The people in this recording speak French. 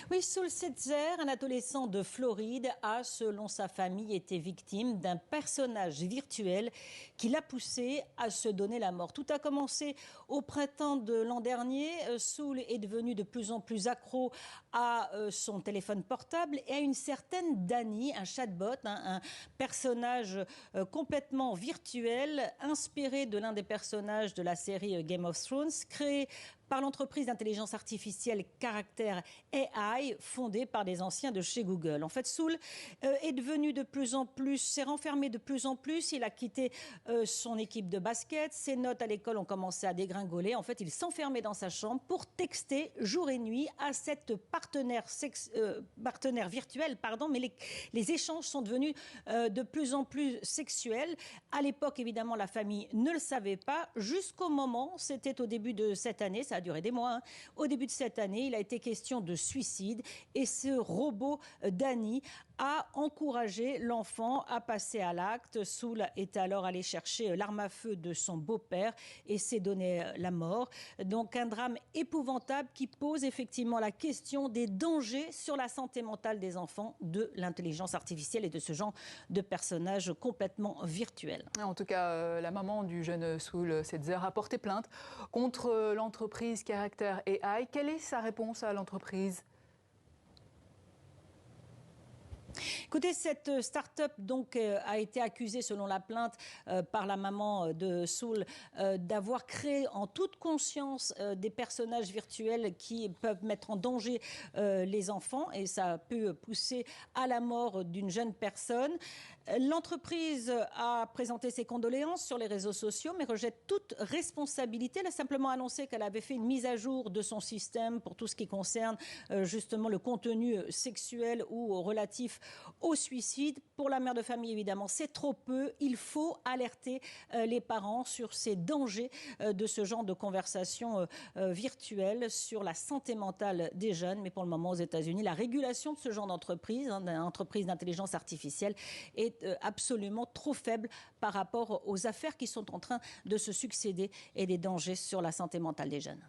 Oui, Saul Setzer, un adolescent de Floride, a, selon sa famille, été victime d'un personnage virtuel qui l'a poussé à se donner la mort. Tout a commencé au printemps de l'an dernier. Saul est devenu de plus en plus accro à son téléphone portable et à une certaine Dani, un chatbot, un personnage complètement virtuel, inspiré de l'un des personnages de la série Game of Thrones, créé par l'entreprise d'intelligence artificielle Character AI, fondée par des anciens de chez Google. En fait, Saul est devenu de plus en plus, s'est renfermé de plus en plus, il a quitté son équipe de basket, ses notes à l'école ont commencé à dégringoler. En fait, il s'enfermait dans sa chambre pour texter jour et nuit à cette partenaire virtuelle, mais les échanges sont devenus de plus en plus sexuels. À l'époque, évidemment, la famille ne le savait pas, jusqu'au moment, c'était au début de cette année, ça a duré des mois, au début de cette année, il a été question de suicide et ce robot Dani a encouragé l'enfant à passer à l'acte. Saul est alors allé chercher l'arme à feu de son beau-père et s'est donné la mort. Donc un drame épouvantable qui pose effectivement la question des dangers sur la santé mentale des enfants de l'intelligence artificielle et de ce genre de personnages complètement virtuels. En tout cas, la maman du jeune Saul Setzer a porté plainte contre l'entreprise Character AI. Quelle est sa réponse à l'entreprise ? Écoutez, cette start-up a été accusée, selon la plainte, par la maman de Saul, d'avoir créé en toute conscience des personnages virtuels qui peuvent mettre en danger les enfants et ça a pu pousser à la mort d'une jeune personne. L'entreprise a présenté ses condoléances sur les réseaux sociaux, mais rejette toute responsabilité. Elle a simplement annoncé qu'elle avait fait une mise à jour de son système pour tout ce qui concerne justement le contenu sexuel ou relatif au suicide. Pour la mère de famille, évidemment, c'est trop peu. Il faut alerter les parents sur ces dangers de ce genre de conversation virtuelle sur la santé mentale des jeunes. Mais pour le moment, aux États-Unis, la régulation de ce genre d'entreprise, d'entreprise d'intelligence artificielle, est absolument trop faible par rapport aux affaires qui sont en train de se succéder et des dangers sur la santé mentale des jeunes.